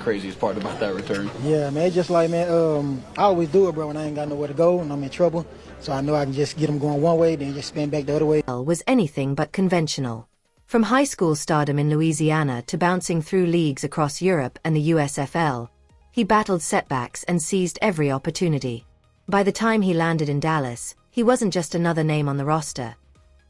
craziest part about that return? Yeah, man, it's just like, man, I always do it, bro, when I ain't got nowhere to go and I'm in trouble. So I know I can just get them going one way, then just spin back the other way. Was anything but conventional. From high school stardom in Louisiana to bouncing through leagues across Europe and the USFL, he battled setbacks and seized every opportunity. By the time he landed in Dallas, he wasn't just another name on the roster.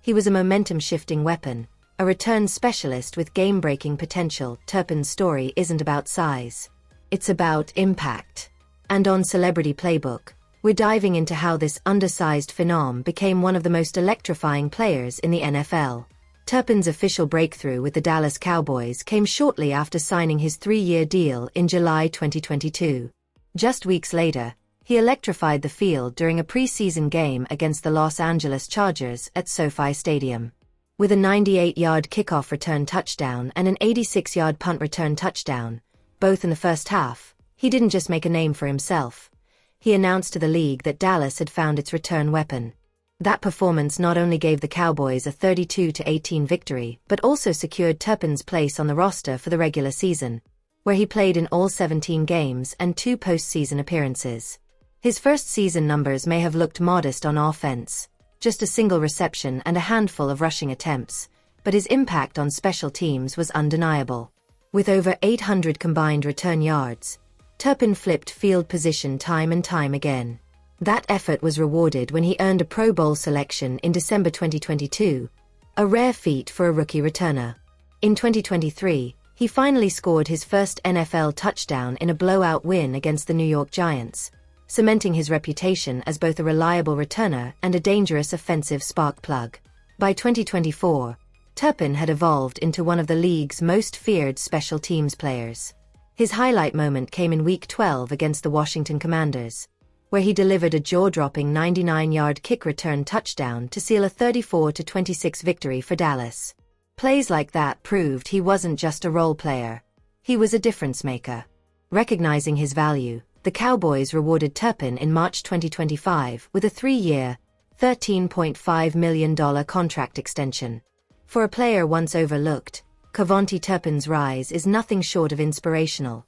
He was a momentum-shifting weapon, a return specialist with game-breaking potential. Turpin's story isn't about size. It's about impact. And on Celebrity Playbook, we're diving into how this undersized phenom became one of the most electrifying players in the NFL. Turpin's official breakthrough with the Dallas Cowboys came shortly after signing his 3-year deal in July 2022. Just weeks later, he electrified the field during a preseason game against the Los Angeles Chargers at SoFi Stadium. With a 98-yard kickoff return touchdown and an 86-yard punt return touchdown, both in the first half, he didn't just make a name for himself. He announced to the league that Dallas had found its return weapon. That performance not only gave the Cowboys a 32-18 victory, but also secured Turpin's place on the roster for the regular season, where he played in all 17 games and 2 postseason appearances. His first season numbers may have looked modest on offense, just a single reception and a handful of rushing attempts, but his impact on special teams was undeniable. With over 800 combined return yards, Turpin flipped field position time and time again. That effort was rewarded when he earned a Pro Bowl selection in December 2022, a rare feat for a rookie returner. In 2023, he finally scored his first NFL touchdown in a blowout win against the New York Giants, cementing his reputation as both a reliable returner and a dangerous offensive spark plug. By 2024, Turpin had evolved into one of the league's most feared special teams players. His highlight moment came in Week 12 against the Washington Commanders, where he delivered a jaw-dropping 99-yard kick return touchdown to seal a 34-26 victory for Dallas. Plays like that proved he wasn't just a role player. He was a difference maker. Recognizing his value, the Cowboys rewarded Turpin in March 2025 with a 3-year, $13.5 million contract extension. For a player once overlooked, KaVontae Turpin's rise is nothing short of inspirational.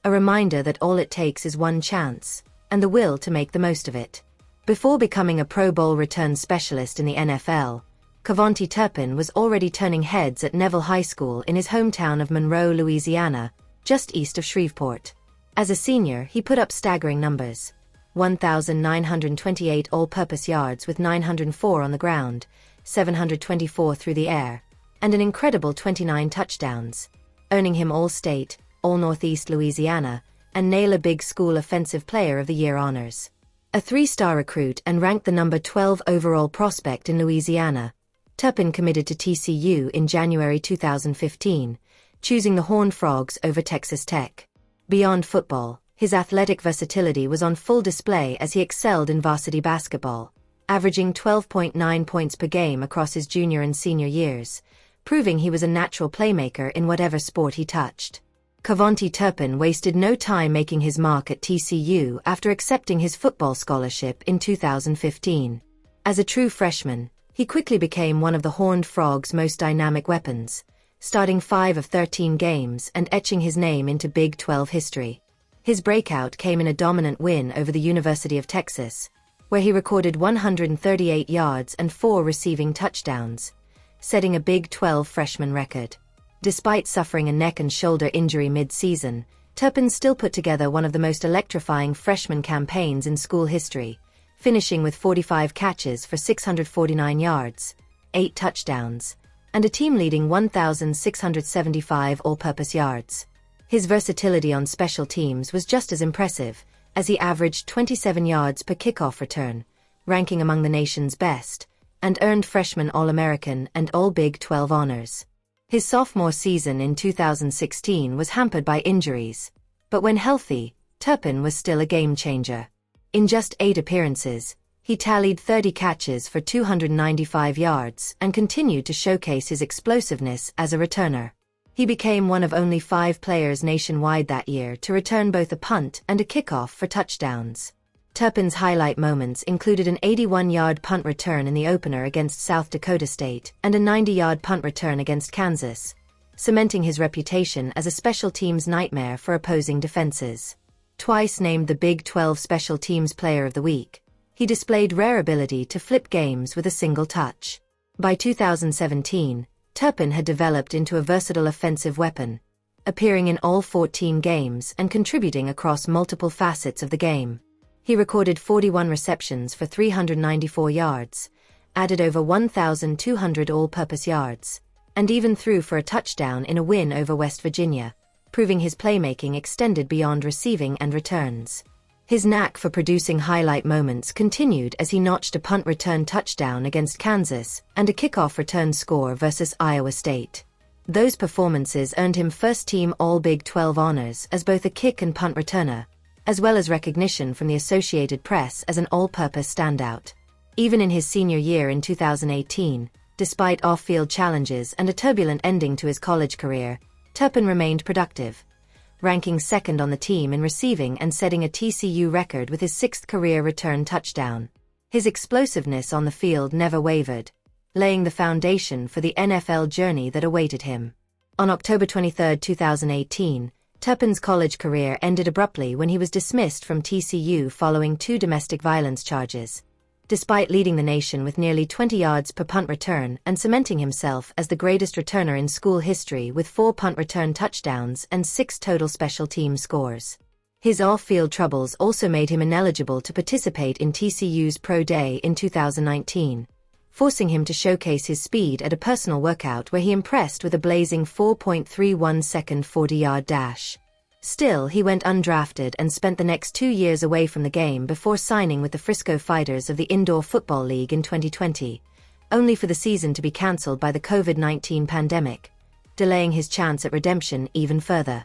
A reminder that all it takes is one chance, and the will to make the most of it. Before becoming a Pro Bowl return specialist in the NFL, KaVontae Turpin was already turning heads at Neville High School in his hometown of Monroe, Louisiana, just east of Shreveport. As a senior, he put up staggering numbers: 1,928 all-purpose yards with 904 on the ground, 724 through the air, and an incredible 29 touchdowns, earning him All-State, All-Northeast Louisiana, and Naylor Big School Offensive Player of the Year honors. A 3-star recruit and ranked the number 12 overall prospect in Louisiana, Turpin committed to TCU in January 2015, choosing the Horned Frogs over Texas Tech. Beyond football, his athletic versatility was on full display as he excelled in varsity basketball, averaging 12.9 points per game across his junior and senior years, proving he was a natural playmaker in whatever sport he touched. KaVontae Turpin wasted no time making his mark at TCU after accepting his football scholarship in 2015. As a true freshman, he quickly became one of the Horned Frogs' most dynamic weapons, starting 5 of 13 games and etching his name into Big 12 history. His breakout came in a dominant win over the University of Texas, where he recorded 138 yards and 4 receiving touchdowns, setting a Big 12 freshman record. Despite suffering a neck and shoulder injury mid-season, Turpin still put together one of the most electrifying freshman campaigns in school history, finishing with 45 catches for 649 yards, 8 touchdowns, and a team-leading 1,675 all-purpose yards. His versatility on special teams was just as impressive, as he averaged 27 yards per kickoff return, ranking among the nation's best, and earned freshman All-American and All-Big 12 honors. His sophomore season in 2016 was hampered by injuries, but when healthy, Turpin was still a game-changer. In just 8 appearances, he tallied 30 catches for 295 yards and continued to showcase his explosiveness as a returner. He became one of only 5 players nationwide that year to return both a punt and a kickoff for touchdowns. Turpin's highlight moments included an 81-yard punt return in the opener against South Dakota State and a 90-yard punt return against Kansas, cementing his reputation as a special teams nightmare for opposing defenses. Twice named the Big 12 Special Teams Player of the Week, he displayed rare ability to flip games with a single touch. By 2017, Turpin had developed into a versatile offensive weapon, appearing in all 14 games and contributing across multiple facets of the game. He recorded 41 receptions for 394 yards, added over 1,200 all-purpose yards, and even threw for a touchdown in a win over West Virginia, proving his playmaking extended beyond receiving and returns. His knack for producing highlight moments continued as he notched a punt return touchdown against Kansas and a kickoff return score versus Iowa State. Those performances earned him first-team All-Big 12 honors as both a kick and punt returner, as well as recognition from the Associated Press as an all-purpose standout. Even in his senior year in 2018, despite off-field challenges and a turbulent ending to his college career, Turpin remained productive, ranking second on the team in receiving and setting a TCU record with his 6th career return touchdown. His explosiveness on the field never wavered, laying the foundation for the NFL journey that awaited him. On October 23, 2018, Turpin's college career ended abruptly when he was dismissed from TCU following 2 domestic violence charges, despite leading the nation with nearly 20 yards per punt return and cementing himself as the greatest returner in school history with 4 punt return touchdowns and 6 total special team scores. His off-field troubles also made him ineligible to participate in TCU's Pro Day in 2019, forcing him to showcase his speed at a personal workout where he impressed with a blazing 4.31-second 40-yard dash. Still, he went undrafted and spent the next 2 years away from the game before signing with the Frisco Fighters of the Indoor Football League in 2020, only for the season to be cancelled by the COVID-19 pandemic, delaying his chance at redemption even further.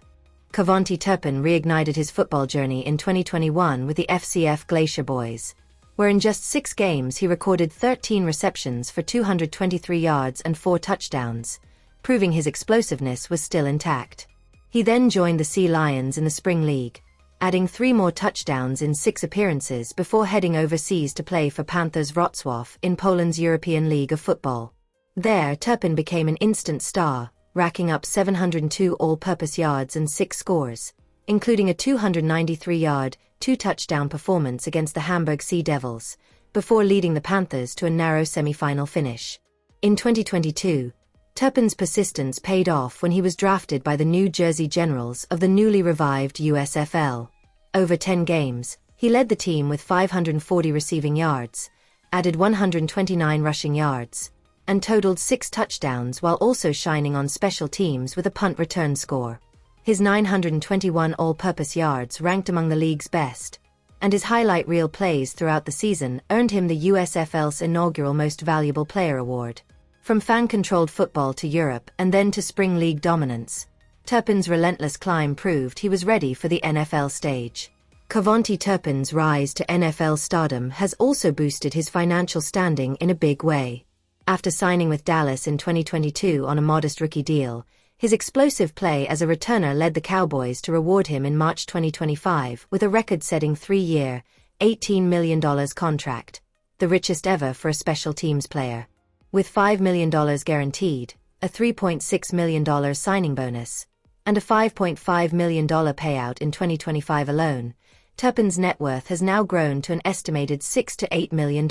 KaVontae Turpin reignited his football journey in 2021 with the FCF Glacier Boys, where in just 6 games he recorded 13 receptions for 223 yards and 4 touchdowns, proving his explosiveness was still intact. He then joined the Sea Lions in the Spring League, adding 3 more touchdowns in 6 appearances before heading overseas to play for Panthers Wrocław in Poland's European League of Football. There, Turpin became an instant star, racking up 702 all-purpose yards and 6 scores, including a 293-yard, 2-touchdown performance against the Hamburg Sea Devils, before leading the Panthers to a narrow semi-final finish. In 2022, Turpin's persistence paid off when he was drafted by the New Jersey Generals of the newly revived USFL. Over 10 games, he led the team with 540 receiving yards, added 129 rushing yards, and totaled 6 touchdowns while also shining on special teams with a punt return score. His 921 all-purpose yards ranked among the league's best, and his highlight reel plays throughout the season earned him the USFL's inaugural Most Valuable Player award. From fan-controlled football to Europe and then to Spring League dominance, Turpin's relentless climb proved he was ready for the NFL stage. KaVontae Turpin's rise to NFL stardom has also boosted his financial standing in a big way. After signing with Dallas in 2022 on a modest rookie deal, his explosive play as a returner led the Cowboys to reward him in March 2025 with a record-setting 3-year, $18 million contract, the richest ever for a special teams player. With $5 million guaranteed, a $3.6 million signing bonus, and a $5.5 million payout in 2025 alone, Turpin's net worth has now grown to an estimated $6 to $8 million.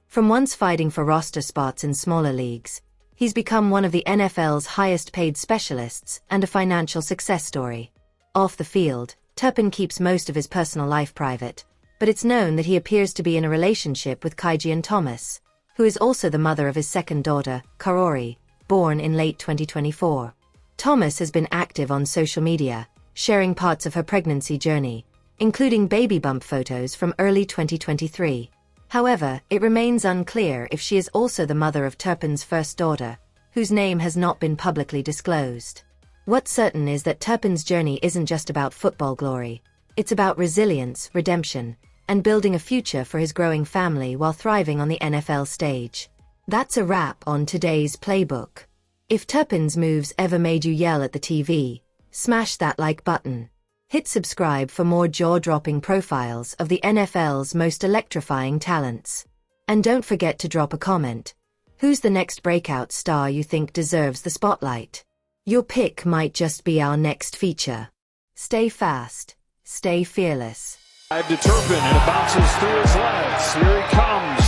From once fighting for roster spots in smaller leagues, he's become one of the NFL's highest-paid specialists and a financial success story. Off the field, Turpin keeps most of his personal life private, but it's known that he appears to be in a relationship with Kaijian Thomas, who is also the mother of his second daughter, Karori, born in late 2024. Thomas has been active on social media, sharing parts of her pregnancy journey, including baby bump photos from early 2023. However, it remains unclear if she is also the mother of Turpin's first daughter, whose name has not been publicly disclosed. What's certain is that Turpin's journey isn't just about football glory. It's about resilience, redemption, and building a future for his growing family while thriving on the NFL stage. That's a wrap on today's Playbook. If Turpin's moves ever made you yell at the TV, smash that like button. Hit subscribe for more jaw-dropping profiles of the NFL's most electrifying talents. And don't forget to drop a comment. Who's the next breakout star you think deserves the spotlight? Your pick might just be our next feature. Stay fast, stay fearless. To Turpin, and it bounces through his legs. Here he comes.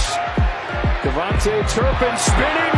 KaVontae Turpin spinning